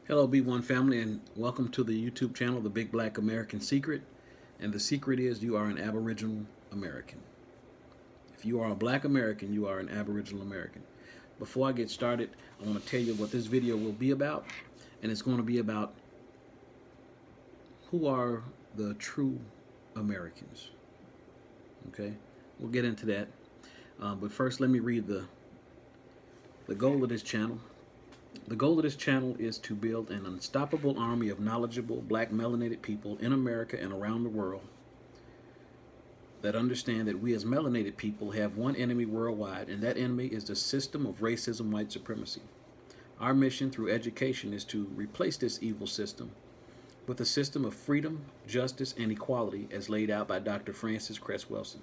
Hello, B1 family, and welcome to the YouTube channel, The Big Black American Secret. And the secret is you are an Aboriginal American. If you are a Black American, you are an Aboriginal American. Before I get started, I want to tell you what this video will be about. And it's going to be about who are the true Americans. Okay, we'll get into that. But first, let me read the goal of this channel. The goal of this channel is to build an unstoppable army of knowledgeable Black melanated people in America and around the world that understand that we as melanated people have one enemy worldwide, and that enemy is the system of racism, white supremacy. Our mission through education is to replace this evil system with a system of freedom, justice, and equality as laid out by Dr. Frances Cress Welsing.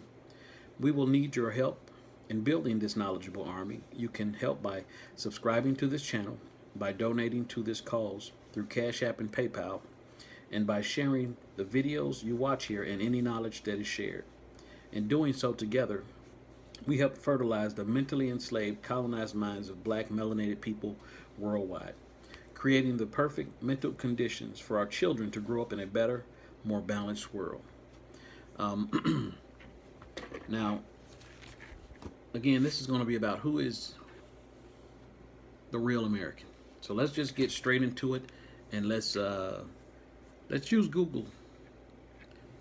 We will need your help in building this knowledgeable army. You can help by subscribing to this channel, by donating to this cause through Cash App and PayPal, and by sharing the videos you watch here and any knowledge that is shared. In doing so together, we help fertilize the mentally enslaved, colonized minds of Black melanated people worldwide, creating the perfect mental conditions for our children to grow up in a better, more balanced world. Now, again, this is going to be about who is the real American. So let's just get straight into it, and let's use Google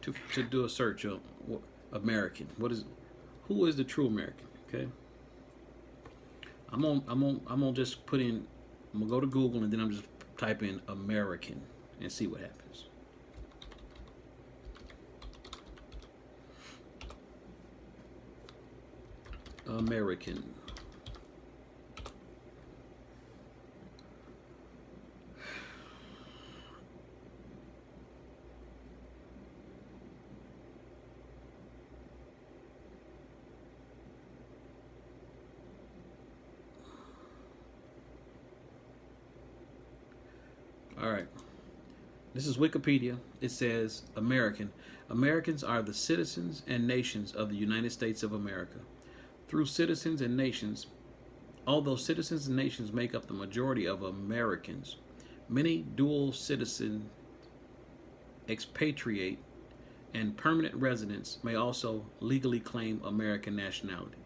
to do a search of American. Who is the true American? Okay, I'm gonna just put in. I'm gonna go to Google and then I'm just type in American and see what happens. American. All right. This is Wikipedia. It says American. Americans are the citizens and nations of the United States of America. Through citizens and nations, although citizens and nations make up the majority of Americans, many dual citizen, expatriate, and permanent residents may also legally claim American nationality.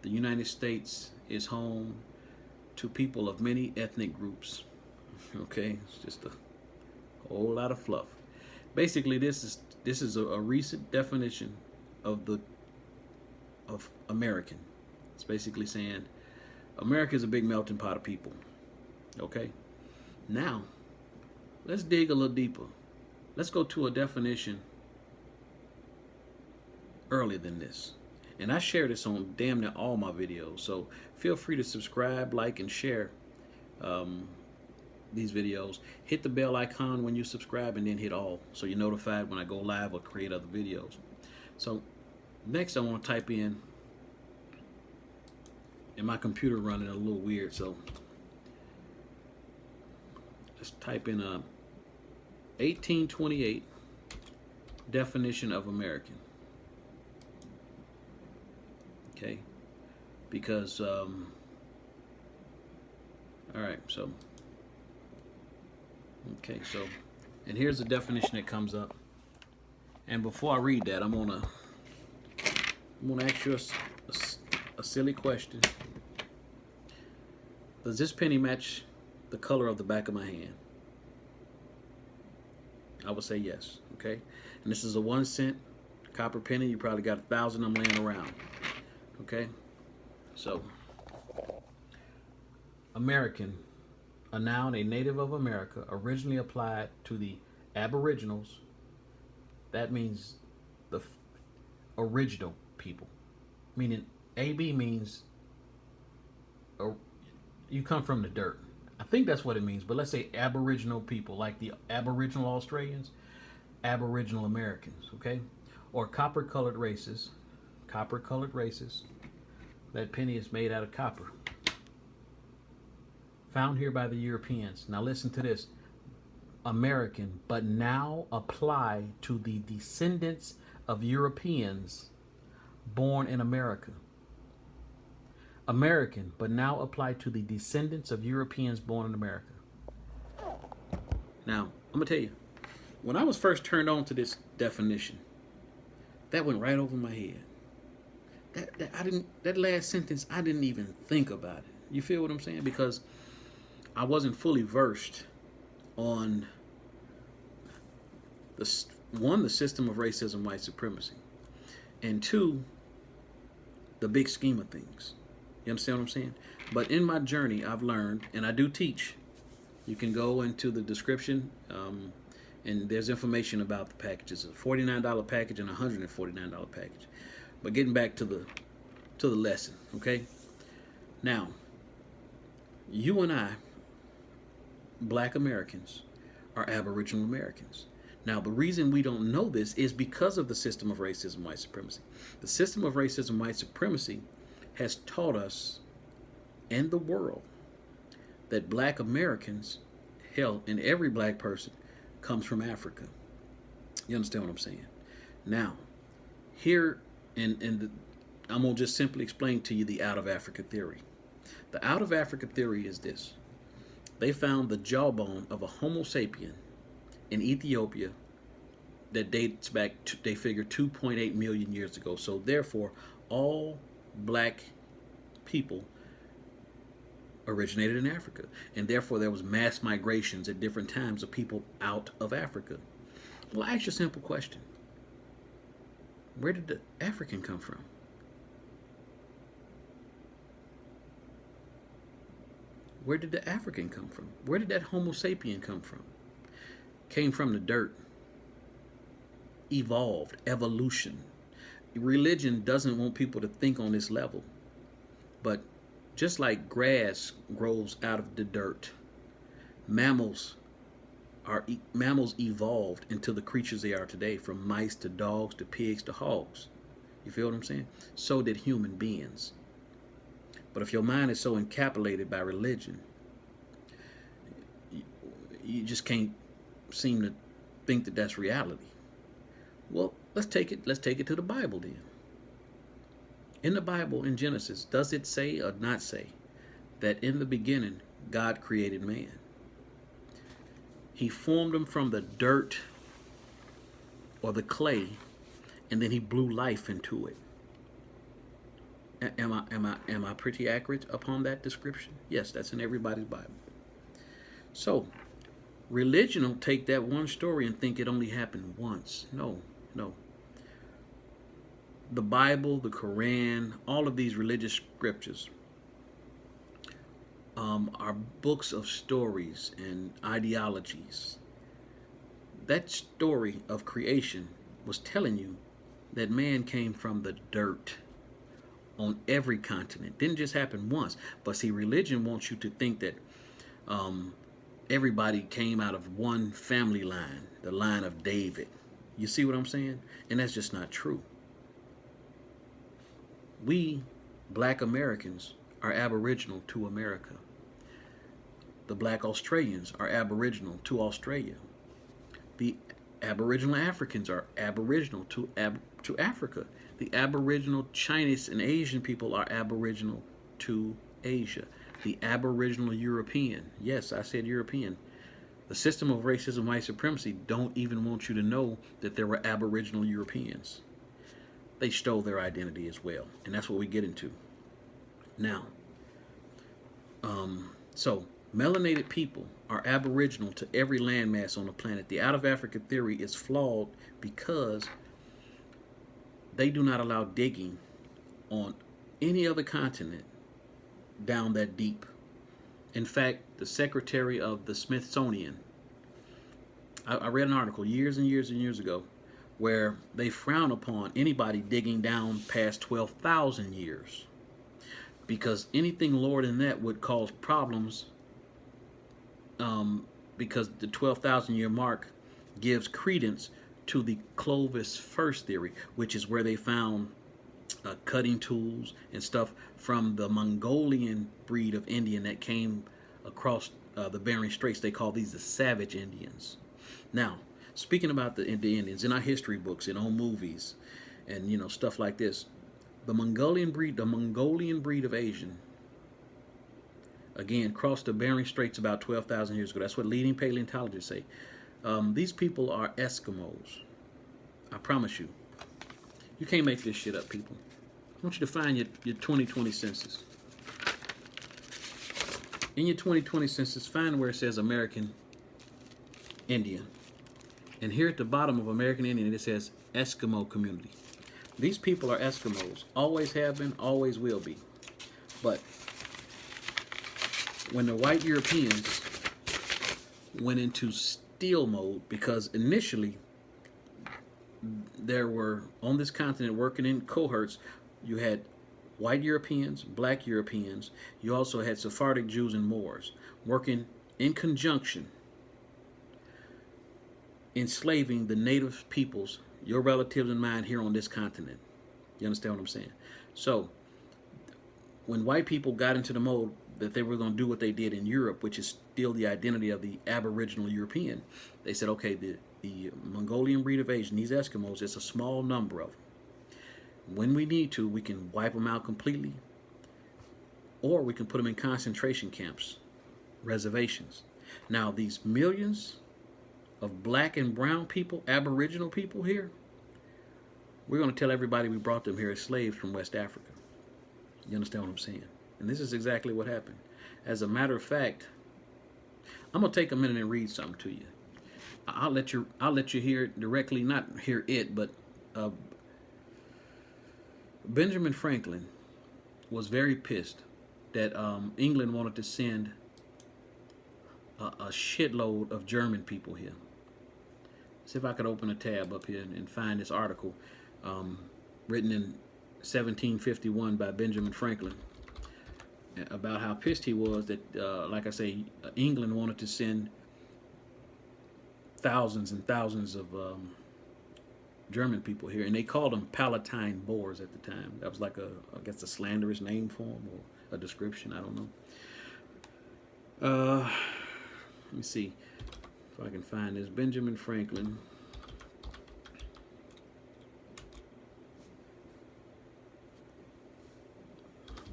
The United States is home to people of many ethnic groups. Okay, it's just a whole lot of fluff. Basically, this is a recent definition of American. It's basically saying America is a big melting pot of people. Okay, now let's dig a little deeper. Let's go to a definition earlier than this. And I share this on damn near all my videos. So feel free to subscribe, like, and share these videos. Hit the bell icon when you subscribe, and then hit all so you're notified when I go live or create other videos. So next I want to type in, and my computer running a little weird, so let's type in a 1828 definition of American. Okay, because all right, so okay, so, and here's the definition that comes up. And before I read that, I'm gonna ask you a silly question. Does this penny match the color of the back of my hand? I would say yes. Okay, and this is a 1 cent copper penny. You probably got 1,000 of them laying around. Okay, so American, a noun, a native of America, originally applied to the Aboriginals. That means the original people. Meaning, AB means you come from the dirt. I think that's what it means, but let's say Aboriginal people, like the Aboriginal Australians, Aboriginal Americans, okay? Or copper-colored races. Copper-colored races. That penny is made out of copper. Found here by the Europeans. Now listen to this. American, but now apply to the descendants of Europeans born in America. American, but now apply to the descendants of Europeans born in America. Now, I'm going to tell you, when I was first turned on to this definition, that went right over my head. That last sentence, I didn't even think about it. You feel what I'm saying? Because I wasn't fully versed on the system of racism, white supremacy, and two, the big scheme of things. You understand what I'm saying? But in my journey, I've learned, and I do teach. You can go into the description, and there's information about the packages: a $49 package and a $149 package. But getting back to the lesson, okay? Now, you and I, Black Americans, are Aboriginal Americans. Now, the reason we don't know this is because of the system of racism, white supremacy. The system of racism, white supremacy has taught us and the world that Black Americans, hell, and every Black person comes from Africa. You understand what I'm saying? Now, here I'm going to just simply explain to you the out of Africa theory. The out of Africa theory is this. They found the jawbone of a Homo sapien in Ethiopia that dates back to, they figure, 2.8 million years ago. So therefore, all Black people originated in Africa. And therefore, there was mass migrations at different times of people out of Africa. Well, I ask you a simple question. Where did the African come from? Where did the African come from? Where did that Homo sapien come from? Came from the dirt. Evolved. Evolution. Religion doesn't want people to think on this level. But just like grass grows out of the dirt, mammals evolved into the creatures they are today, from mice to dogs to pigs to hogs. You feel what I'm saying? So did human beings. But if your mind is so encapsulated by religion, you just can't seem to think that that's reality. Well, let's take it to the Bible then. In the Bible, in Genesis, does it say or not say that in the beginning God created man? He formed him from the dirt or the clay, and then he blew life into it. Am I pretty accurate upon that description? Yes, that's in everybody's Bible. So, religion will take that one story and think it only happened once. No. The Bible, the Quran, all of these religious scriptures are books of stories and ideologies. That story of creation was telling you that man came from the dirt on every continent. Didn't just happen once. But see, religion wants you to think that everybody came out of one family line, the line of David. You see what I'm saying? And that's just not true. We, Black Americans, are Aboriginal to America. The Black Australians are Aboriginal to Australia. The Aboriginal Africans are Aboriginal to Africa. The Aboriginal Chinese and Asian people are Aboriginal to Asia. The Aboriginal European, yes, I said European. The system of racism, white supremacy, don't even want you to know that there were Aboriginal Europeans. They stole their identity as well, and that's what we get into. Now, so melanated people are Aboriginal to every landmass on the planet. The out of Africa theory is flawed because they do not allow digging on any other continent down that deep. In fact, the secretary of the Smithsonian, I read an article years and years and years ago where they frown upon anybody digging down past 12,000 years, because anything lower than that would cause problems, because the 12,000 year mark gives credence to the Clovis first theory, which is where they found cutting tools and stuff from the Mongolian breed of Indian that came across the Bering Straits. They call these the savage Indians. Now, speaking about the Indians, in our history books and on movies and stuff like this, the Mongolian breed of Again, crossed the Bering Straits about 12,000 years ago. That's what leading paleontologists say. These people are Eskimos. I promise you. You can't make this shit up, people. I want you to find your 2020 census. In your 2020 census, find where it says American Indian. And here at the bottom of American Indian, it says Eskimo community. These people are Eskimos. Always have been, always will be. But when the white Europeans went into steal mode, because initially there were, on this continent working in cohorts, you had white Europeans, black Europeans. You also had Sephardic Jews and Moors working in conjunction, enslaving the native peoples, your relatives and mine here on this continent. You understand what I'm saying? So when white people got into the mode that they were going to do what they did in Europe, which is still the identity of the Aboriginal European, they said, okay, the Mongolian breed of Asian, these Eskimos, it's a small number of them. When we need to, we can wipe them out completely, or we can put them in concentration camps, reservations. Now, these millions of black and brown people, Aboriginal people here, we're going to tell everybody we brought them here as slaves from West Africa. You understand what I'm saying? And this is exactly what happened. As a matter of fact, I'm going to take a minute and read something to you. I'll let you hear it directly, not hear it, but Benjamin Franklin was very pissed that England wanted to send a shitload of German people here. See if I could open a tab up here and find this article written in 1751 by Benjamin Franklin about how pissed he was that, like I say, England wanted to send thousands and thousands of German people here, and they called them Palatine Boers at the time. That was like I guess a slanderous name for them, or a description, I don't know. Let me see if I can find this. Benjamin Franklin.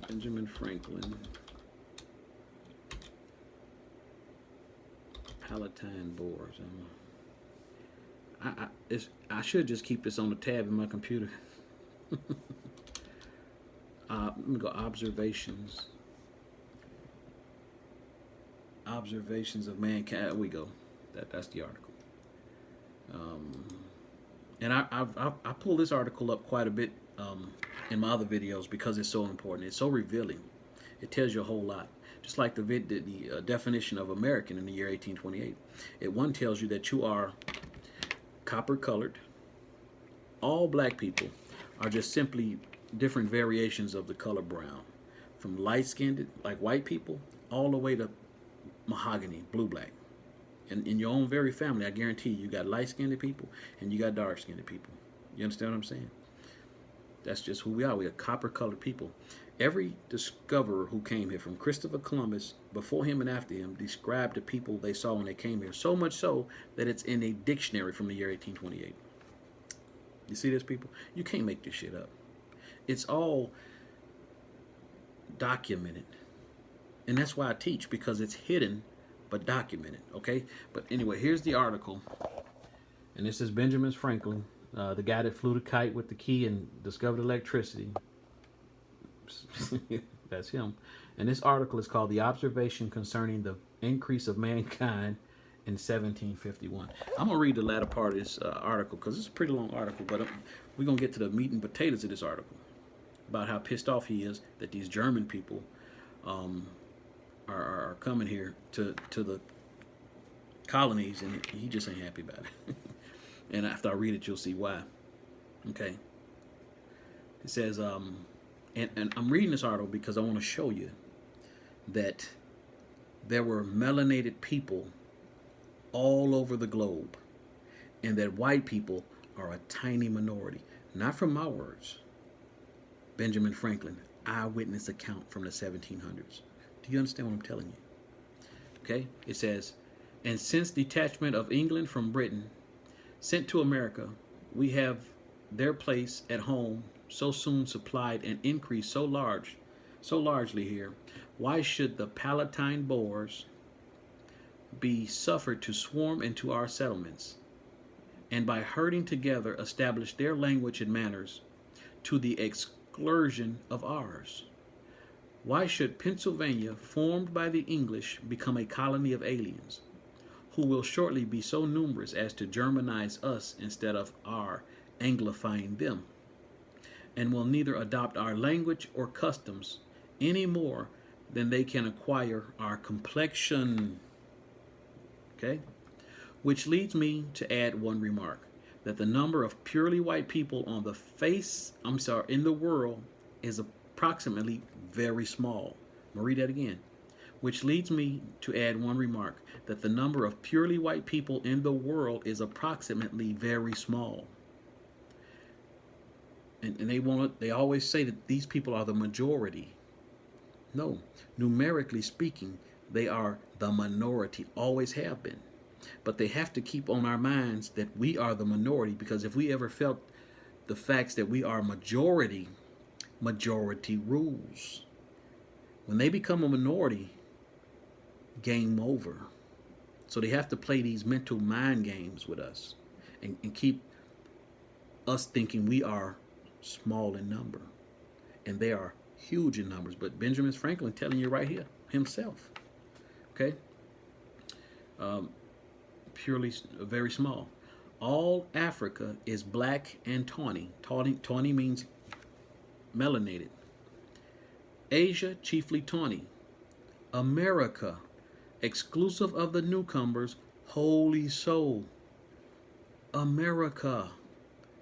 Benjamin Franklin. Palatine Boers. I should just keep this on the tab in my computer. Let me go observations. Observations of mankind. There we go. That's the article. And I pull this article up quite a bit in my other videos because it's so important. It's so revealing. It tells you a whole lot. Just like the definition of American in the year 1828. One tells you that you are copper colored. All black people are just simply different variations of the color brown. From light-skinned, like white people, all the way to mahogany, blue-black. And in your own very family, I guarantee you got light-skinned people and you got dark-skinned people. You understand what I'm saying? That's just who we are. We are copper-colored people. Every discoverer who came here, from Christopher Columbus, before him and after him, described the people they saw when they came here. So much so that it's in a dictionary from the year 1828. You see this, people? You can't make this shit up. It's all documented. And that's why I teach, because it's hidden but documented, okay? But anyway, here's the article. And this is Benjamin Franklin, the guy that flew the kite with the key and discovered electricity. That's him. And this article is called The Observation Concerning the Increase of Mankind in 1751. I'm going to read the latter part of this article because it's a pretty long article, but we're going to get to the meat and potatoes of this article about how pissed off he is that these German people are coming here to the colonies, and he just ain't happy about it. And after I read it, you'll see why. Okay. It says, and I'm reading this article because I want to show you that there were melanated people all over the globe, and that white people are a tiny minority. Not from my words. Benjamin Franklin, eyewitness account from the 1700s. Do you understand what I'm telling you? Okay? It says, and since detachment of England from Britain, sent to America, we have their place at home so soon supplied and increased so large, so largely here, why should the Palatine Boers be suffered to swarm into our settlements, and by herding together establish their language and manners to the exclusion of ours? Why should Pennsylvania, formed by the English, become a colony of aliens, who will shortly be so numerous as to Germanize us instead of our Anglifying them, and will neither adopt our language or customs any more than they can acquire our complexion? Okay? Which leads me to add one remark, that the number of purely white people on the in the world is approximately very small. I'm going to read that again. Which leads me to add one remark, that the number of purely white people in the world is approximately very small. And they always say that these people are the majority. No, numerically speaking, they are the minority, always have been. But they have to keep on our minds that we are the minority, because if we ever felt the facts that we are majority, majority rules. When they become a minority, game over. So they have to play these mental mind games with us and keep us thinking we are small in number. And they are huge in numbers. But Benjamin Franklin telling you right here himself. Okay? Purely very small. All Africa is black and tawny. Tawny means melanated. Asia, chiefly tawny. America, exclusive of the newcomers, wholly so. America,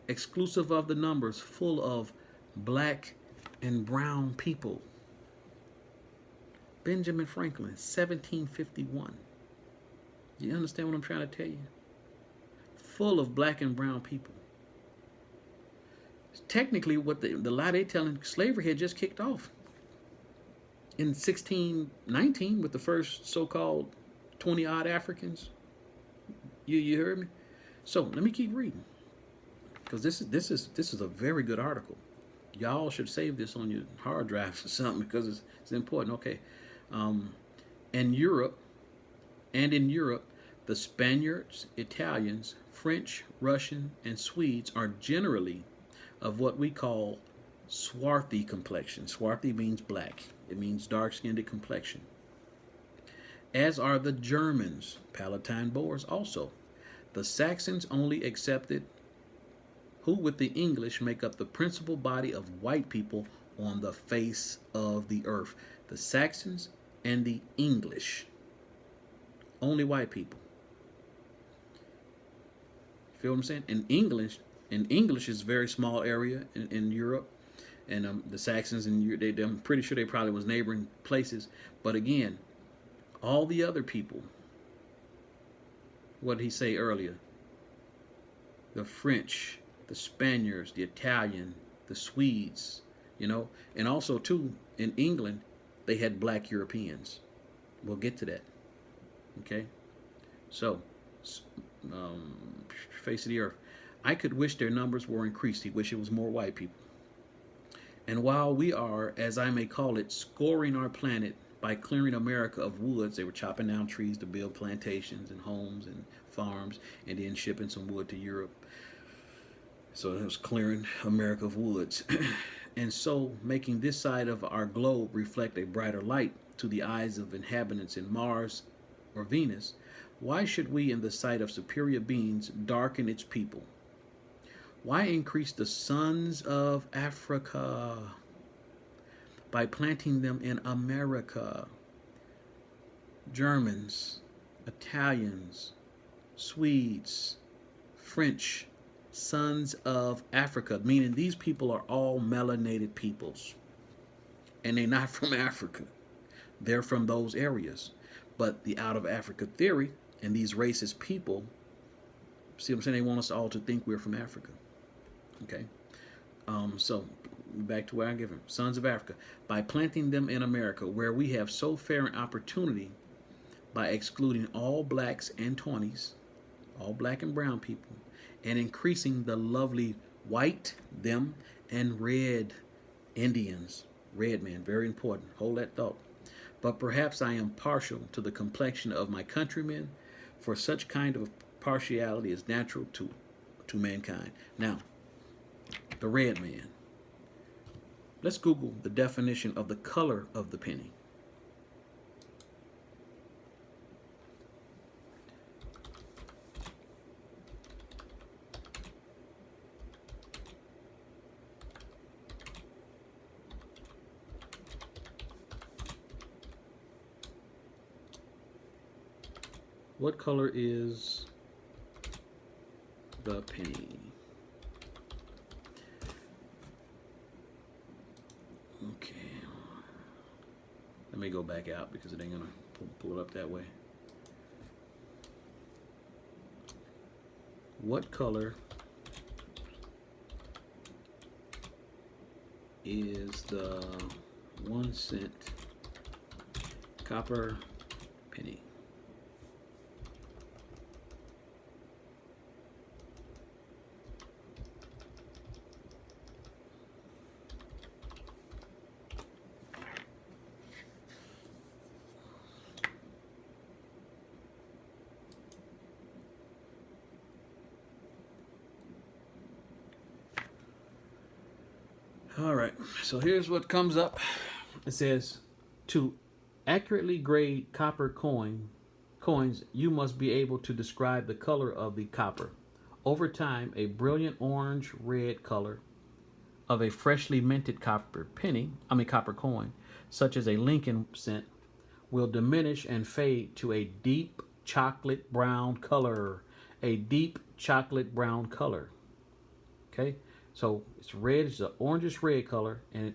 exclusive of the numbers, full of black and brown people. Benjamin Franklin, 1751. You understand what I'm trying to tell you? Full of black and brown people. Technically, what the lie they telling, slavery had just kicked off in 1619 with the first so-called 20-odd Africans. You heard me? So let me keep reading, because this is a very good article. Y'all should save this on your hard drives or something, because it's important. Okay, in Europe, the Spaniards, Italians, French, Russian, and Swedes are generally of what we call swarthy complexion. Swarthy means black. It means dark-skinned complexion. As are the Germans, Palatine Boers also. The Saxons only excepted, who with the English make up the principal body of white people on the face of the earth. The Saxons and the English. Only white people. Feel what I'm saying? In English is a very small area in Europe. And the Saxons, I'm pretty sure they probably was neighboring places. But again, all the other people, what did he say earlier? The French, the Spaniards, the Italian, the Swedes, and also too, in England, they had black Europeans. We'll get to that. Okay? So, face of the earth. I could wish their numbers were increased. He wished it was more white people. And while we are, as I may call it, scoring our planet by clearing America of woods, they were chopping down trees to build plantations and homes and farms, and then shipping some wood to Europe. So it was clearing America of woods. And so making this side of our globe reflect a brighter light to the eyes of inhabitants in Mars or Venus. Why should we, in the sight of superior beings, darken its people? Why increase the sons of Africa by planting them in America? Germans, Italians, Swedes, French, sons of Africa, meaning these people are all melanated peoples. And they're not from Africa. They're from those areas. But the out of Africa theory and these racist people, see what I'm saying? They want us all to think we're from Africa. Okay, so back to where I give them. Sons of Africa. By planting them in America, where we have so fair an opportunity, by excluding all blacks and tawnies, all black and brown people, and increasing the lovely white, them, and red Indians. Red man, very important. Hold that thought. But perhaps I am partial to the complexion of my countrymen, for such kind of partiality is natural to mankind. Now, the red man. Let's Google the definition of the color of the penny. What color is the penny? Okay. Let me go back out because it ain't gonna pull it up that way. What color is the 1 cent copper penny? All right, so here's what comes up. It says, to accurately grade copper coins, you must be able to describe the color of the copper. Over time, a brilliant orange-red color of a freshly minted copper coin, such as a Lincoln cent, will diminish and fade to a deep chocolate brown color. A deep chocolate brown color. Okay? So it's red, it's an orangish red color, and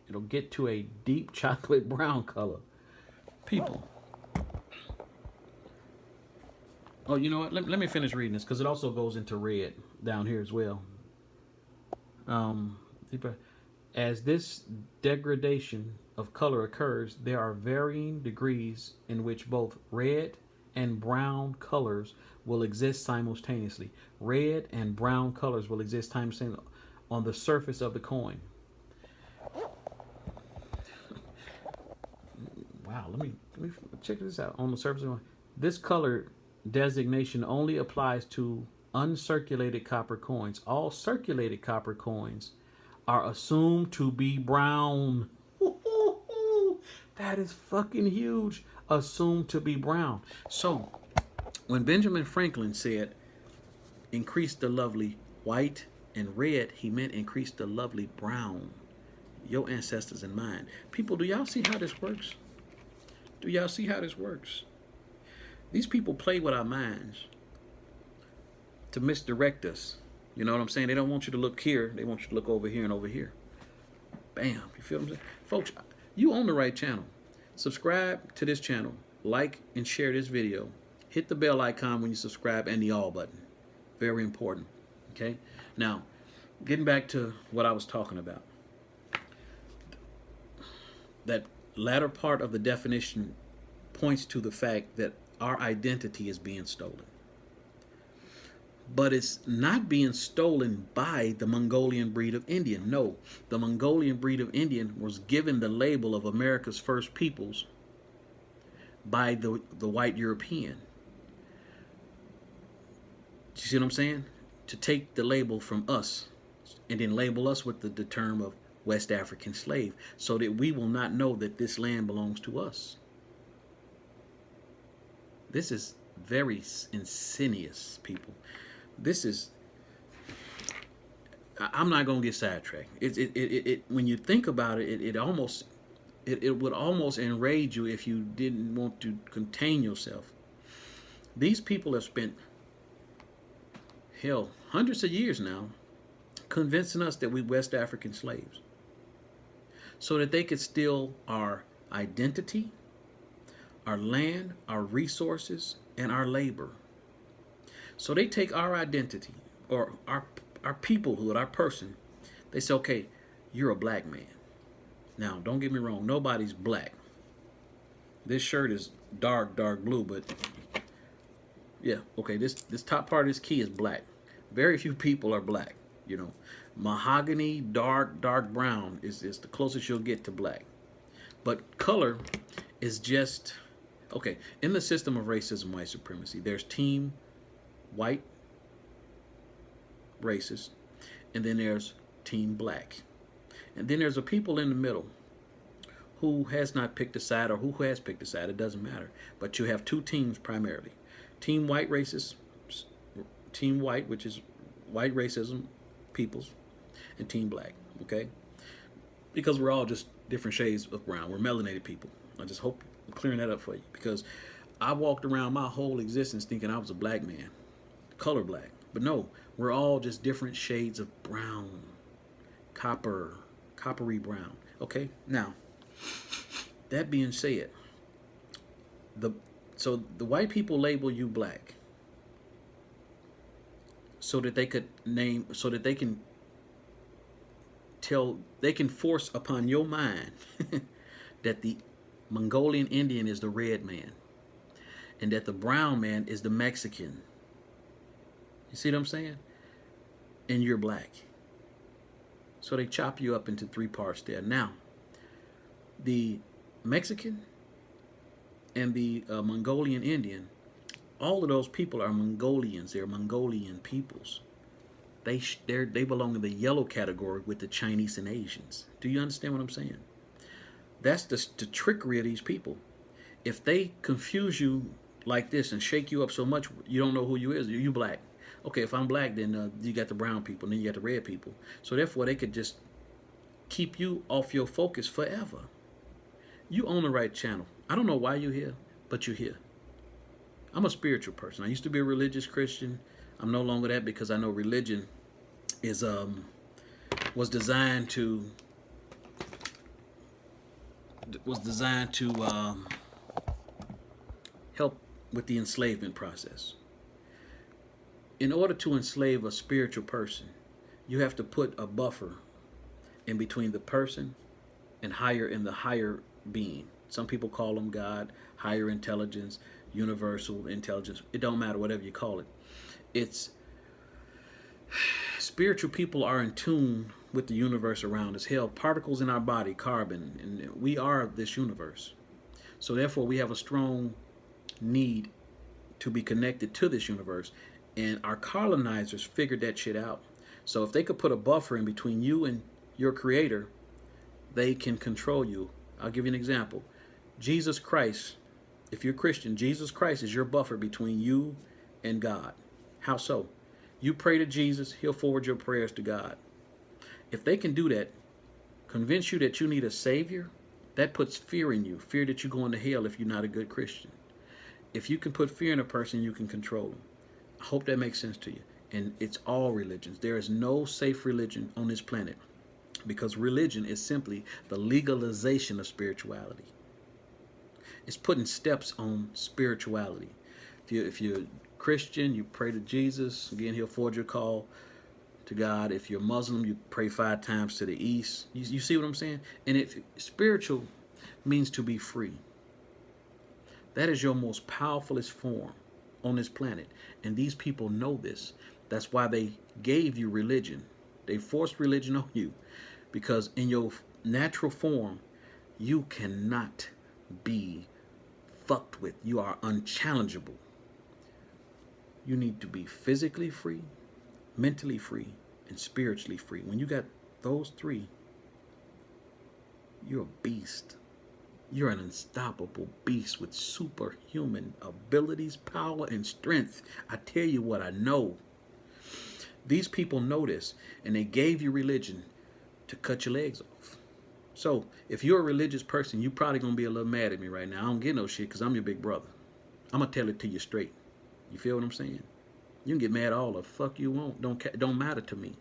it'll get to a deep chocolate brown color. People. Oh, you know what? Let me finish reading this because it also goes into red down here as well. As this degradation of color occurs, there are varying degrees in which both red and brown colors will exist simultaneously. Red and brown colors will exist simultaneously on the surface of the coin. Wow, let me check this out. On the surface of the coin. This color designation only applies to uncirculated copper coins. All circulated copper coins are assumed to be brown. That is fucking huge. Assumed to be brown. So, when Benjamin Franklin said, increase the lovely white and red, he meant increase the lovely brown. Your ancestors and mine. People, do y'all see how this works? Do y'all see how this works? These people play with our minds to misdirect us. You know what I'm saying? They don't want you to look here. They want you to look over here and over here. Bam. You feel what I'm saying? Folks, you on the right channel. Subscribe to this channel. Like and share this video. Hit the bell icon when you subscribe and the all button. Very important. Okay? Now, getting back to what I was talking about. That latter part of the definition points to the fact that our identity is being stolen. But it's not being stolen by the Mongolian breed of Indian. No, the Mongolian breed of Indian was given the label of America's first peoples by the white European. You see what I'm saying? To take the label from us and then label us with the term of West African slave so that we will not know that this land belongs to us. This is very insidious, people. This is, I'm not going to get sidetracked. When you think about it, it would almost enrage you if you didn't want to contain yourself. These people have spent, hell, hundreds of years now convincing us that we West African slaves so that they could steal our identity, our land, our resources, and our labor. So they take our identity or our peoplehood, our person. They say, okay, you're a black man. Now, don't get me wrong. Nobody's black. This shirt is dark blue, but yeah, okay, this top part of this key is black. Very few people are black, you know. Mahogany, dark brown is the closest you'll get to black. But color is just, okay, in the system of racism, white supremacy, there's team white racist, and then there's team black. And then there's a people in the middle who has not picked a side, or who has picked a side, it doesn't matter. But you have two teams primarily. Team white racist, team white, which is white racism peoples, and team black, okay? Because we're all just different shades of brown. We're melanated people. I just hope I'm clearing that up for you, because I walked around my whole existence thinking I was a black man, color black. But no, we're all just different shades of brown, coppery brown. Okay, now, that being said, so the white people label you black so that they could name, so that they can force upon your mind that the Mongolian Indian is the red man and that the brown man is the Mexican. You see what I'm saying? And you're black. So they chop you up into three parts there. Now, the Mexican and the Mongolian Indian, all of those people are Mongolians. They're Mongolian peoples. They belong in the yellow category with the Chinese and Asians. Do you understand what I'm saying? That's the trickery of these people. If they confuse you like this and shake you up so much you don't know who you is, you black. Okay, if I'm black, then you got the brown people, and then you got the red people. So therefore, they could just keep you off your focus forever. You own the right channel. I don't know why you're here, but you're here. I'm a spiritual person. I used to be a religious Christian. I'm no longer that, because I know religion is was designed to help with the enslavement process. In order to enslave a spiritual person, you have to put a buffer in between the person and the higher being. Some people call them God, higher intelligence, universal intelligence. It don't matter, whatever you call it. It's spiritual people are in tune with the universe around us. Hell, particles in our body, carbon, and we are this universe. So therefore, we have a strong need to be connected to this universe. And our colonizers figured that shit out. So if they could put a buffer in between you and your creator, they can control you. I'll give you an example. Jesus Christ, if you're Christian, Jesus Christ is your buffer between you and God. How so? You pray to Jesus, he'll forward your prayers to God. If they can do that, convince you that you need a savior, that puts fear in you. Fear that you're going to hell if you're not a good Christian. If you can put fear in a person, you can control them. I hope that makes sense to you. And it's all religions. There is no safe religion on this planet, because religion is simply the legalization of spirituality. It's putting steps on spirituality. If you're Christian, you pray to Jesus. Again, he'll forward your call to God. If you're Muslim, you pray 5 times to the east. You see what I'm saying? And if spiritual means to be free, that is your most powerfulest form on this planet. And these people know this. That's why they gave you religion. They forced religion on you, because in your natural form, you cannot be fucked with. You are unchallengeable. You need to be physically free, mentally free, and spiritually free. When you got those three, you're a beast. You're an unstoppable beast with superhuman abilities, power, and strength. I tell you what I know. These people know this, and they gave you religion to cut your legs off. So if you're a religious person, you're probably going to be a little mad at me right now. I don't get no shit, because I'm your big brother. I'm going to tell it to you straight. You feel what I'm saying? You can get mad all the fuck you want. Don't matter to me.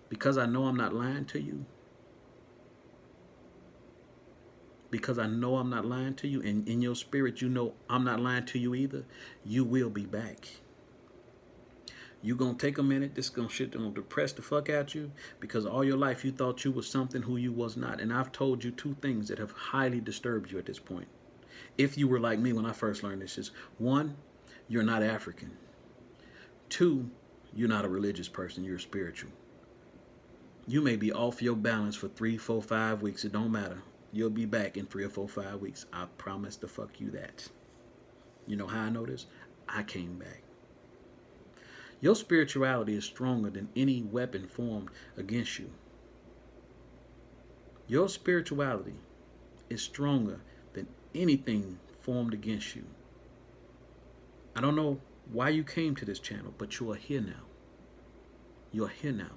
Because I know I'm not lying to you. Because I know I'm not lying to you, and in your spirit you know I'm not lying to you either, you will be back. You gonna take a minute, this shit gonna depress the fuck out you, because all your life you thought you was something who you was not. And I've told you 2 things that have highly disturbed you at this point. If you were like me when I first learned this, is 1, you're not African. 2, you're not a religious person, you're spiritual. You may be off your balance for 3, 4, 5 weeks. It don't matter. You'll be back in 3 or 4, 5 weeks. I promise to fuck you that. You know how I know this? I came back. Your spirituality is stronger than any weapon formed against you. Your spirituality is stronger than anything formed against you. I don't know why you came to this channel, but you are here now. You're here now.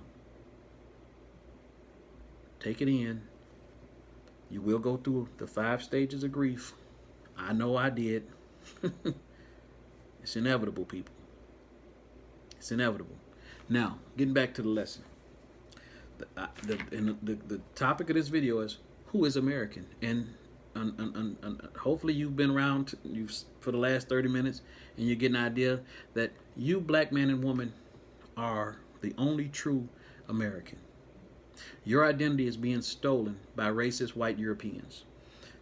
Take it in. You will go through the 5 stages of grief. I know I did. It's inevitable, people. It's inevitable. Now, getting back to the lesson. The topic of this video is, who is American? And hopefully you've been around for the last 30 minutes and you get an idea that you, black man and woman, are the only true American. Your identity is being stolen by racist white Europeans.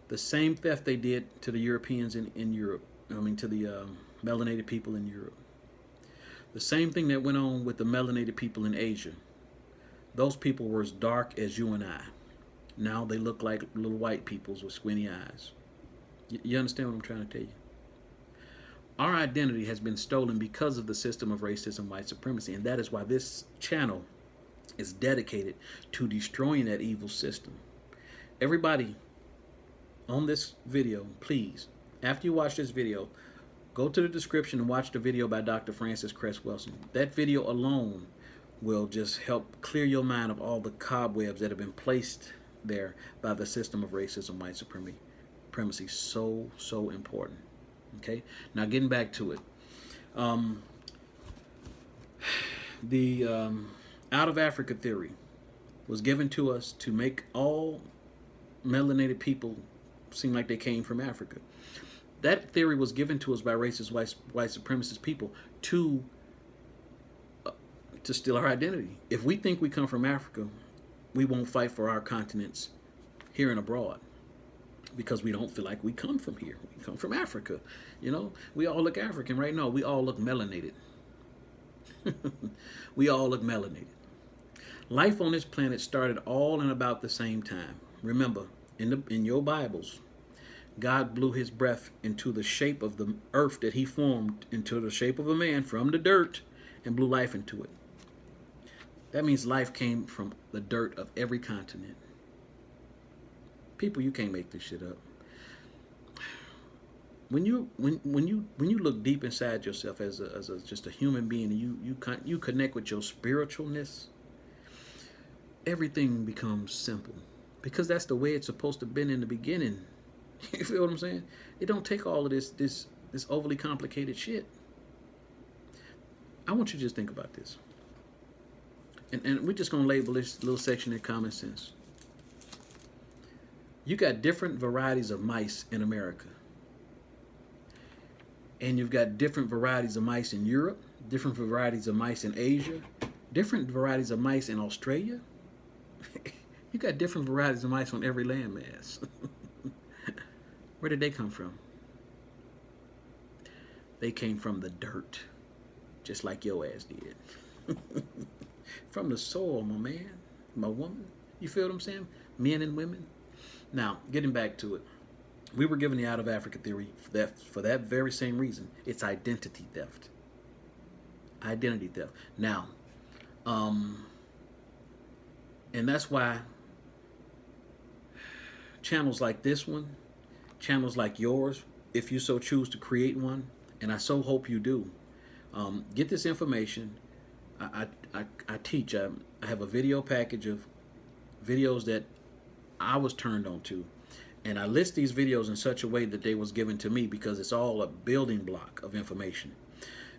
The same theft they did to the Europeans in Europe. To the melanated people in Europe. The same thing that went on with the melanated people in Asia. Those people were as dark as you and I. Now they look like little white peoples with squinty eyes. You understand what I'm trying to tell you? Our identity has been stolen because of the system of racism, white supremacy, and that is why this channel is dedicated to destroying that evil system. Everybody on this video, please, after you watch this video, go to the description and watch the video by Dr. Francis Cress Wilson. That video alone will just help clear your mind of all the cobwebs that have been placed there by the system of racism, white supremacy. So important. Okay? Now getting back to it. The out of Africa theory was given to us to make all melanated people seem like they came from Africa. That theory was given to us by racist white supremacist people to steal our identity. If we think we come from Africa, we won't fight for our continents here and abroad because we don't feel like we come from here. We come from Africa. We all look African, right? No, we all look melanated. We all look melanated. Life on this planet started all in about the same time. Remember, in your Bibles, God blew his breath into the shape of the earth that he formed into the shape of a man from the dirt and blew life into it. That means life came from the dirt of every continent. People, you can't make this shit up. When you look deep inside yourself as just a human being, and you connect with your spiritualness, everything becomes simple, because that's the way it's supposed to have been in the beginning. You feel what I'm saying? It don't take all of this overly complicated shit. I want you to just think about this. And we're just going to label this little section in common sense. You got different varieties of mice in America. And you've got different varieties of mice in Europe, different varieties of mice in Asia, different varieties of mice in Australia. You got different varieties of mice on every landmass. Where did they come from? They came from the dirt, just like your ass did. From the soil, my man, my woman. You feel what I'm saying? Men and women. Now, getting back to it. We were given the out of Africa theory for that very same reason. It's identity theft. Identity theft. Now, and that's why channels like this one, channels like yours, if you so choose to create one, and I so hope you do, get this information. I teach. I have a video package of videos that I was turned on to. And I list these videos in such a way that they was given to me because it's all a building block of information.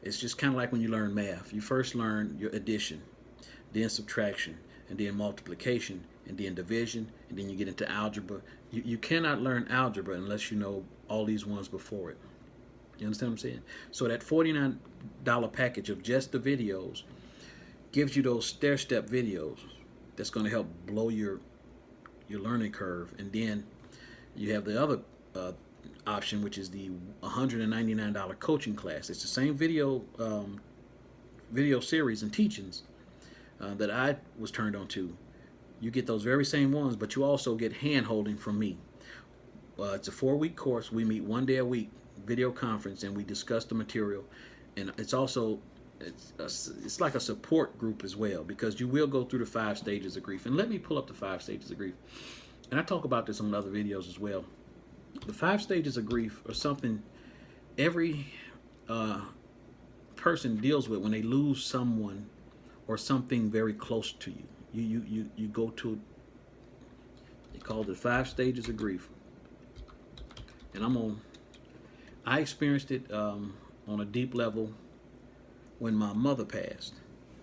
It's just kind of like when you learn math. You first learn your addition, then subtraction, and then multiplication, and then division, and then you get into algebra. You cannot learn algebra unless you know all these ones before it. You understand what I'm saying? So that $49 package of just the videos gives you those stair-step videos that's going to help blow your learning curve. And then you have the other option, which is the $199 coaching class. It's the same video series and teachings that I was turned on to, You get those very same ones, but you also get hand holding from me. It's a 4-week course. We meet 1 day a week, video conference, and we discuss the material. And it's also it's like a support group as well, because you will go through the 5 stages of grief. And let me pull up the 5 stages of grief. And I talk about this on other videos as well. The 5 stages of grief are something every person deals with when they lose someone or something very close to you. You go to, they call it the 5 stages of grief. And I experienced it on a deep level when my mother passed.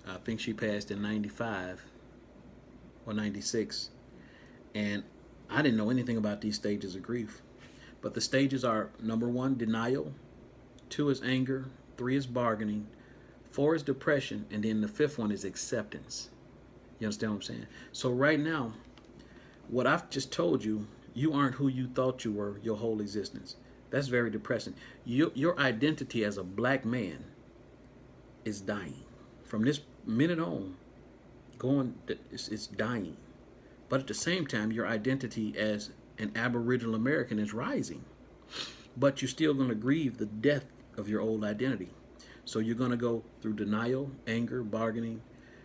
I think she passed in 95 or 96. And I didn't know anything about these stages of grief. But the stages are: number 1, denial; 2 is anger; 3 is bargaining; 4 is depression; and then the 5th one is acceptance. You understand what I'm saying? So right now, what I've just told you, you aren't who you thought you were your whole existence. That's very depressing. Your identity as a black man is dying. From this minute on, it's dying. But at the same time, your identity as an Aboriginal American is rising. But you're still going to grieve the death of your old identity. So you're going to go through denial, anger, bargaining,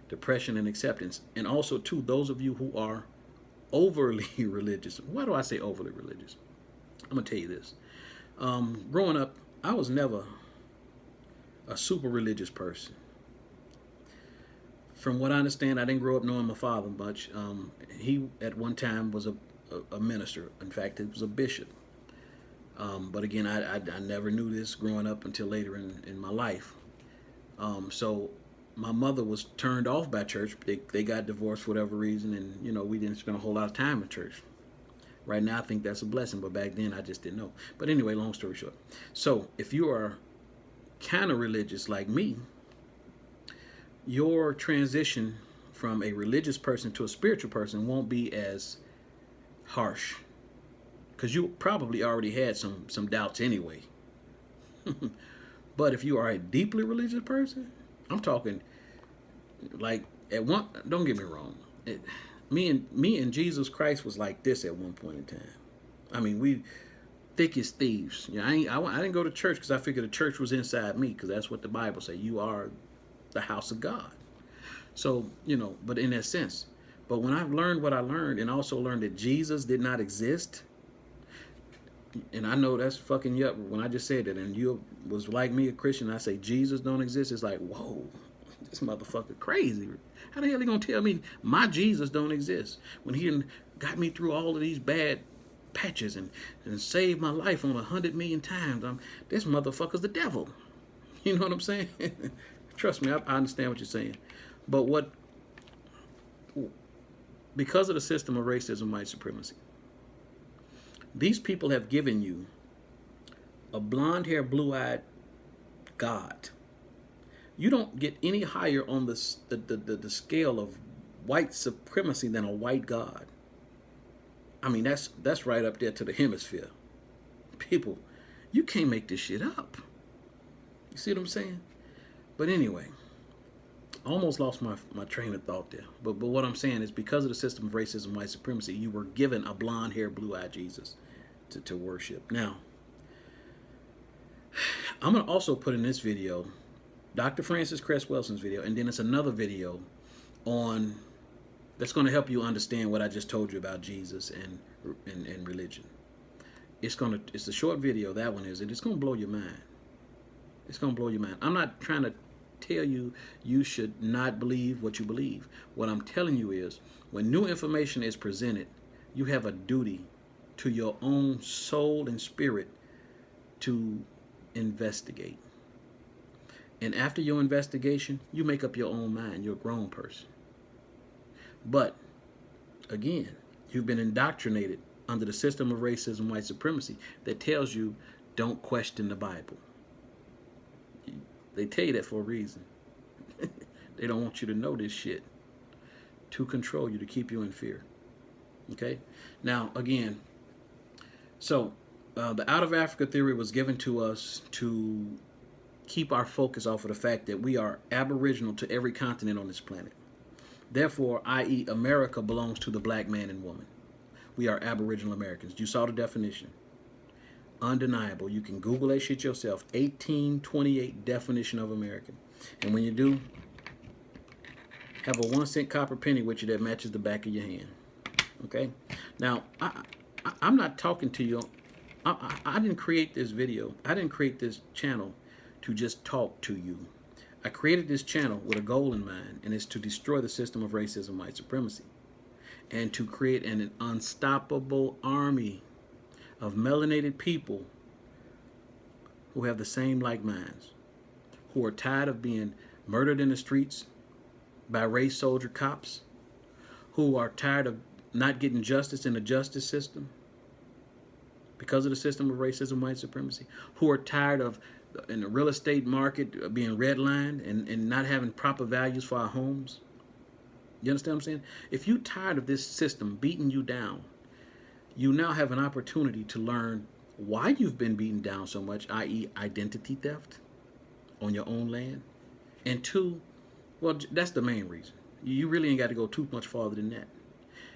depression, and acceptance. And also, too, those of you who are overly religious. Why do I say overly religious? I'm going to tell you this. Growing up, I was never a super religious person. From what I understand, I didn't grow up knowing my father much. He, at one time, was a minister. In fact, he was a bishop. But again, I never knew this growing up until later in my life. So my mother was turned off by church. They got divorced for whatever reason, and we didn't spend a whole lot of time in church. Right now, I think that's a blessing, but back then I just didn't know. But anyway, long story short. So if you are kind of religious like me, your transition from a religious person to a spiritual person won't be as harsh, because you probably already had some doubts anyway. But if you are a deeply religious person, I'm talking like don't get me wrong, me and Jesus Christ was like this at one point in time. I mean, we thick as thieves. I didn't go to church because I figured the church was inside me, because that's what the Bible says. You are the house of God. So, but in that sense. But when I've learned what I learned, and also learned that Jesus did not exist, and I know that's fucking you up when I just said that, and you was like me, a Christian, I say Jesus don't exist, it's like, whoa, this motherfucker crazy. How the hell he gonna tell me my Jesus don't exist when he got me through all of these bad patches and saved my life on 100 million times? This motherfucker's the devil. You know what I'm saying? Trust me, I understand what you're saying. But because of the system of racism, white supremacy, these people have given you a blonde-haired, blue-eyed God. You don't get any higher on the scale of white supremacy than a white God. I mean, that's right up there to the hemisphere. People, you can't make this shit up. You see what I'm saying? But anyway, I almost lost my train of thought there. But what I'm saying is, because of the system of racism, white supremacy, you were given a blonde-haired, blue-eyed Jesus to worship. Now, I'm going to also put in this video Dr. Francis Cress Welson's video, and then it's another video that's going to help you understand what I just told you about Jesus and religion. It's a short video, that one is, and it's going to blow your mind. It's going to blow your mind. I'm not trying to tell you should not believe what you believe. What I'm telling you is, when new information is presented, you have a duty to your own soul and spirit to investigate. And after your investigation, you make up your own mind. You're a grown person. But, again, you've been indoctrinated under the system of racism, white supremacy, that tells you don't question the Bible. They tell you that for a reason. They don't want you to know this shit, to control you, to keep you in fear. Okay? Now, again, so the out of Africa theory was given to us to keep our focus off of the fact that we are aboriginal to every continent on this planet. Therefore, i.e., America belongs to the black man and woman. We are Aboriginal Americans. You saw the definition. Undeniable. You can Google that shit yourself. 1828 definition of American. And when you do, have a 1-cent copper penny with you that matches the back of your hand. Okay? Now, I'm not talking to you. I didn't create this video. I didn't create this channel to just talk to you. I created this channel with a goal in mind, and it's to destroy the system of racism, white supremacy, and to create an unstoppable army of melanated people who have the same like minds, who are tired of being murdered in the streets by race soldier cops, who are tired of not getting justice in the justice system because of the system of racism, white supremacy, who are tired of in the real estate market being redlined and not having proper values for our homes. You understand what I'm saying? If you're tired of this system beating you down, you now have an opportunity to learn why you've been beaten down so much, i.e. identity theft on your own land. And 2, well, that's the main reason. You really ain't got to go too much farther than that.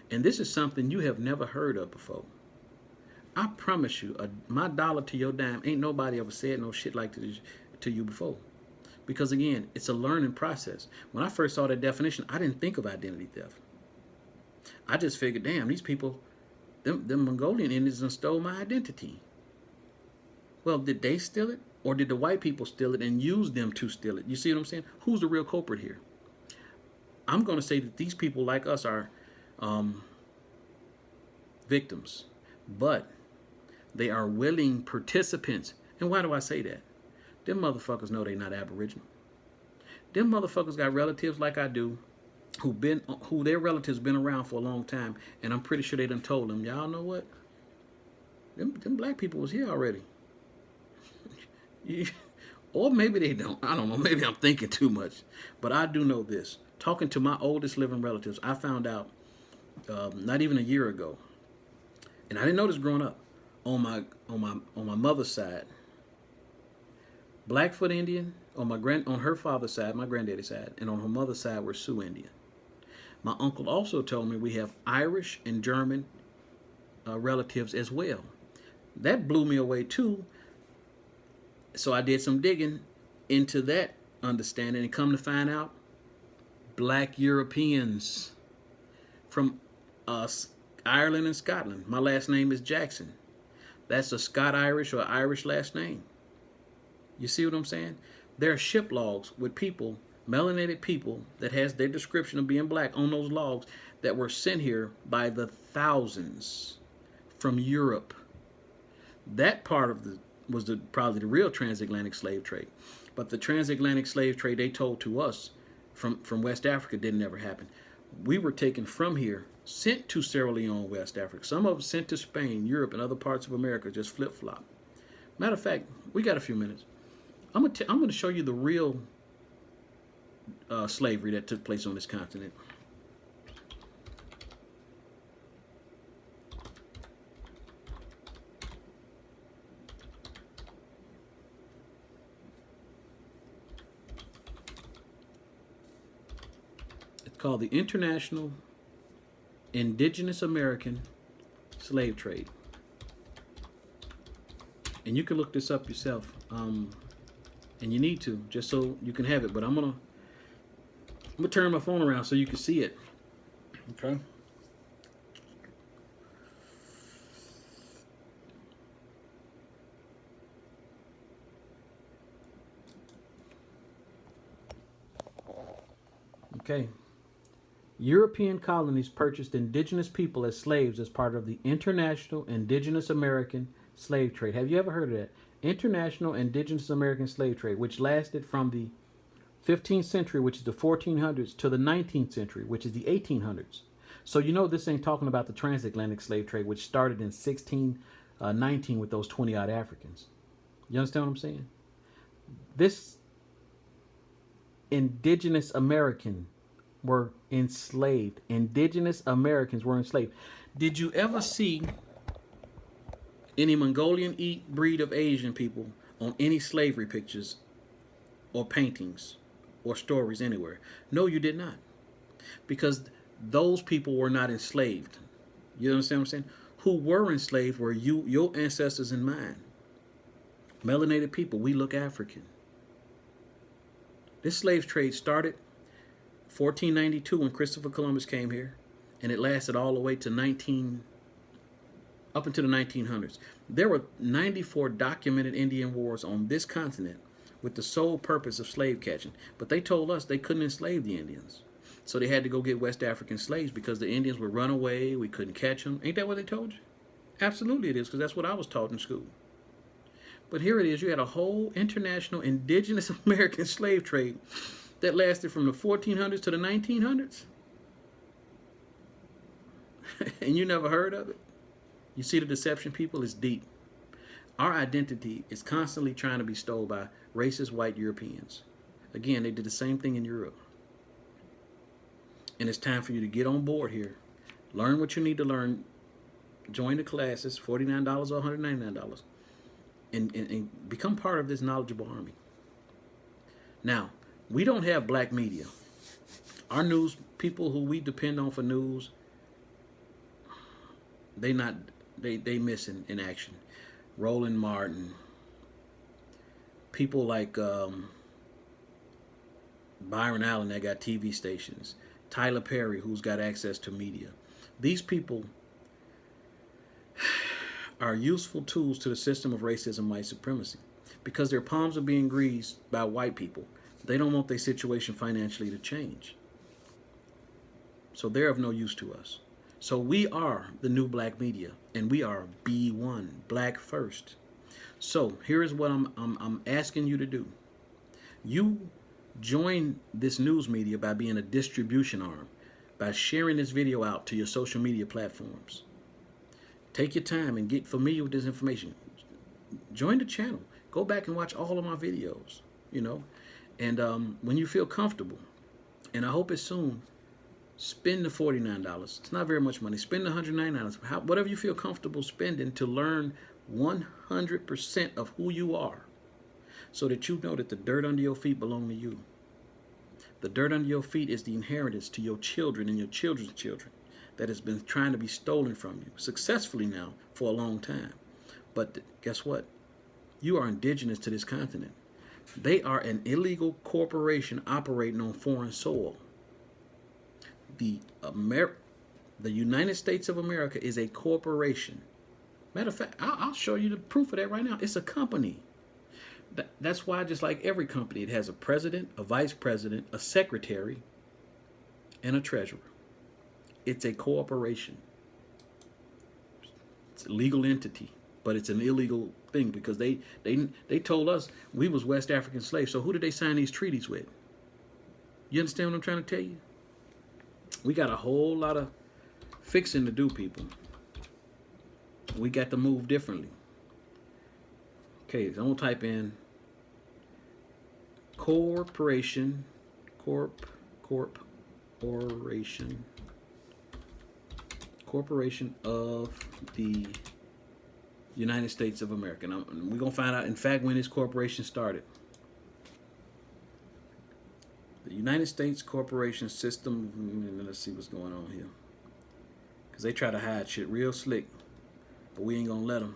And this is something you have never heard of before. I promise you, my dollar to your dime, ain't nobody ever said no shit like this to you before. Because again, it's a learning process. When I first saw that definition, I didn't think of identity theft. I just figured, damn, these people, them Mongolian Indians done stole my identity. Well, did they steal it? Or did the white people steal it and use them to steal it? You see what I'm saying? Who's the real culprit here? I'm going to say that these people like us are victims. But they are willing participants. And why do I say that? Them motherfuckers know they not Aboriginal. Them motherfuckers got relatives like I do, who their relatives been around for a long time, and I'm pretty sure they done told them, y'all know what? Them black people was here already. Or maybe they don't. I don't know. Maybe I'm thinking too much. But I do know this. Talking to my oldest living relatives, I found out not even a year ago, and I didn't know this growing up. On my mother's side, Blackfoot Indian. On her father's side, my granddaddy's side, and on her mother's side were Sioux Indian. My uncle also told me we have Irish and German relatives as well. That blew me away too. So I did some digging into that understanding, and come to find out, black Europeans from Ireland and Scotland. My last name is Jackson. That's a Scot-Irish or Irish last name. You see what I'm saying? There are ship logs with people, melanated people, that has their description of being black on those logs that were sent here by the thousands from Europe. That part of was probably the real transatlantic slave trade. But the transatlantic slave trade they told to us from West Africa didn't ever happen. We were taken from here, sent to Sierra Leone, West Africa. Some of them sent to Spain, Europe, and other parts of America, just flip-flop. Matter of fact, we got a few minutes. I'm going to show you the real slavery that took place on this continent. It's called the International Indigenous American Slave Trade. And you can look this up yourself. And you need to, just so you can have it. But I'm gonna turn my phone around so you can see it. Okay. Okay. European colonies purchased indigenous people as slaves as part of the International Indigenous American Slave Trade. Have you ever heard of that? International Indigenous American Slave Trade, which lasted from the 15th century, which is the 1400s, to the 19th century, which is the 1800s. So you know this ain't talking about the transatlantic slave trade, which started in 1619 with those 20-odd Africans. You understand what I'm saying? This indigenous American were enslaved. Indigenous Americans were enslaved. Did you ever see any Mongolian breed of Asian people on any slavery pictures or paintings or stories anywhere? No, you did not. because those people were not enslaved. You understand what I'm saying? Who were enslaved were your ancestors and mine. Melanated people, we look African. This slave trade started 1492 when Christopher Columbus came here, and it lasted all the way to up into the 1900s. There were 94 documented Indian wars on this continent with the sole purpose of slave catching. But they told us they couldn't enslave the Indians. So they had to go get West African slaves because the Indians would run away. We couldn't catch them. Ain't that what they told you? Absolutely it is, because that's what I was taught in school. But here it is. You had a whole international indigenous American slave trade that lasted from the 1400s to the 1900s. And you never heard of it? You see the deception, people? Is deep. Our identity is constantly trying to be stolen by racist white Europeans. Again, they did the same thing in Europe. And it's time for you to get on board here. Learn what you need to learn. Join the classes, $49 or $199. And become part of this knowledgeable army. Now, we don't have black media. Our news, people who we depend on for news, they miss in action. Roland Martin, people like Byron Allen that got TV stations, Tyler Perry who's got access to media. These people are useful tools to the system of racism and white supremacy because their palms are being greased by white people. They don't want their situation financially to change. So they're of no use to us. So we are the new black media, and we are B1, black first. So here is what I'm asking you to do. You join this news media by being a distribution arm, by sharing this video out to your social media platforms. Take your time and get familiar with this information. Join the channel. Go back and watch all of my videos, And when you feel comfortable, and I hope it's soon, spend the $49. It's not very much money. Spend the $199. Whatever you feel comfortable spending to learn 100% of who you are, so that you know that the dirt under your feet belongs to you. The dirt under your feet is the inheritance to your children and your children's children that has been trying to be stolen from you successfully now for a long time. But guess what? You are indigenous to this continent. They are an illegal corporation operating on foreign soil. The United States of America is a corporation. Matter of fact, I'll show you the proof of that right now. It's a company. That's why, just like every company, it has a president, a vice president, a secretary, and a treasurer. It's a corporation. It's a legal entity, but it's an illegal thing because they told us we was West African slaves. So who did they sign these treaties with? You understand what I'm trying to tell you? We got a whole lot of fixing to do, people. We got to move differently. Okay, so I'm gonna type in corporation of the United States of America. And we're gonna find out, in fact, when this corporation started. The United States corporation system. Let's see what's going on here, because they try to hide shit real slick, but we ain't gonna let them.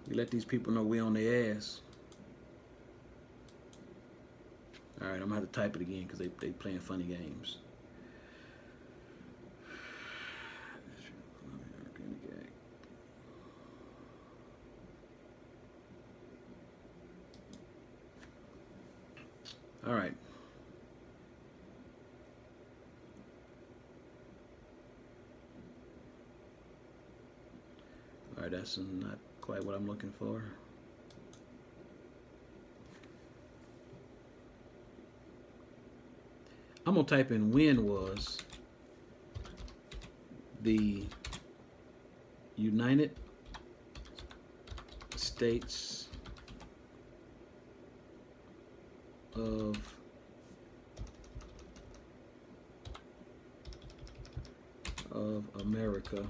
We let these people know we on their ass. All right, I'm gonna have to type it again because they playing funny games. All right. All right, that's not quite what I'm looking for. I'm gonna type in when was the United States of America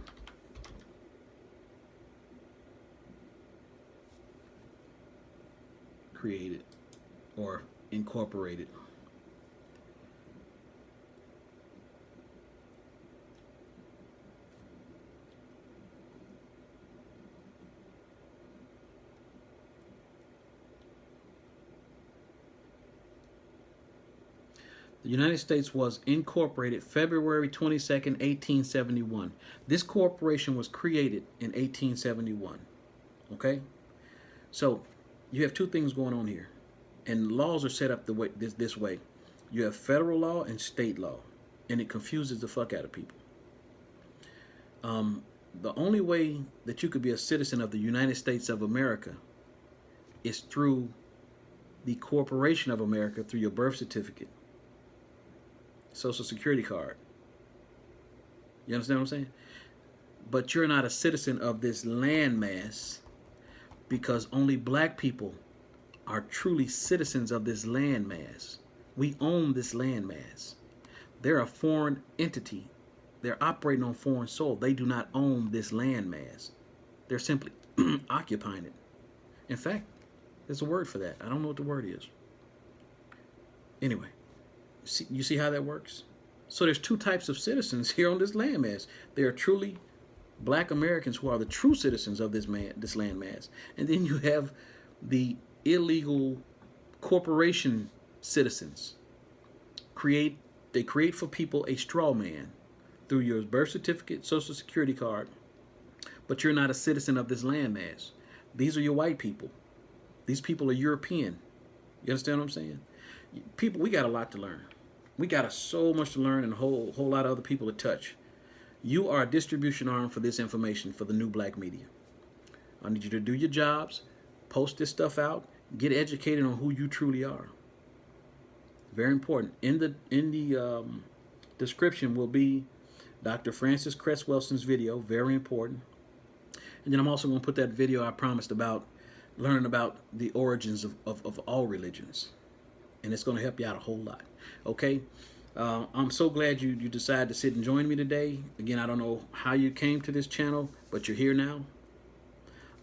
created or Incorporated. The United States was incorporated February 22nd, 1871. This corporation was created in 1871. Okay? So, you have two things going on here. And laws are set up this way. You have federal law and state law. And it confuses the fuck out of people. The only way that you could be a citizen of the United States of America is through the Corporation of America, through your birth certificate, Social Security card. You understand what I'm saying? But you're not a citizen of this landmass because only black people are truly citizens of this landmass. We own this landmass. They're a foreign entity. They're operating on foreign soil. They do not own this landmass. They're simply occupying it. In fact, there's a word for that. I don't know what the word is. Anyway, you see how that works? So there's two types of citizens here on this landmass. There are truly black Americans who are the true citizens of this landmass. And then you have the illegal corporation citizens. They create for people a straw man through your birth certificate, Social Security card, but you're not a citizen of this landmass. These are your white people. These people are European. You understand what I'm saying? People, we got a lot to learn. We got so much to learn and a whole lot of other people to touch. You are a distribution arm for this information for the new black media. I need you to do your jobs, post this stuff out, get educated on who you truly are. Very important. In the description will be Dr. Francis Cress Welson's video. Very important. And then I'm also going to put that video I promised about learning about the origins of all religions. And it's going to help you out a whole lot. Okay? I'm so glad you decided to sit and join me today. Again, I don't know how you came to this channel, but you're here now.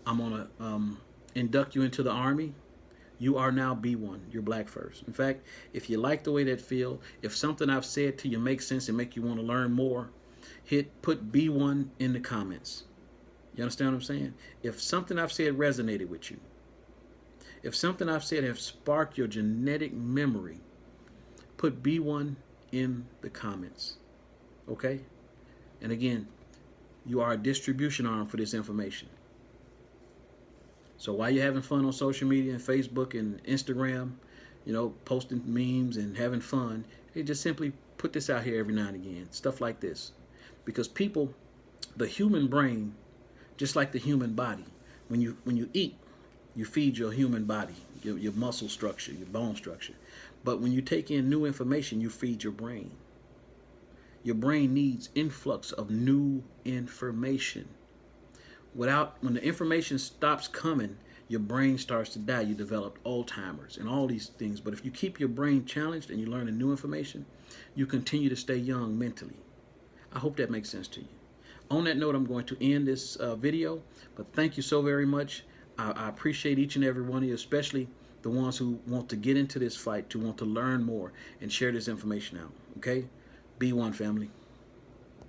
I'm going to induct you into the Army. You are now B1. You're black first. In fact, if you like the way that feel, if something I've said to you makes sense and make you want to learn more, put B1 in the comments. You understand what I'm saying? If something I've said resonated with you, if something I've said has sparked your genetic memory, put B1 in the comments. Okay? And again, you are a distribution arm for this information. So while you're having fun on social media and Facebook and Instagram, posting memes and having fun, you just simply put this out here every now and again. Stuff like this. Because people, the human brain, just like the human body, when you eat, you feed your human body, your muscle structure, your bone structure. But when you take in new information, you feed your brain. Your brain needs influx of new information. When the information stops coming, your brain starts to die. You develop Alzheimer's and all these things. But if you keep your brain challenged and you learn new information, you continue to stay young mentally. I hope that makes sense to you. On that note, I'm going to end this video. But thank you so very much. I appreciate each and every one of you, especially the ones who want to get into this fight, to want to learn more and share this information out. Okay? B1 family.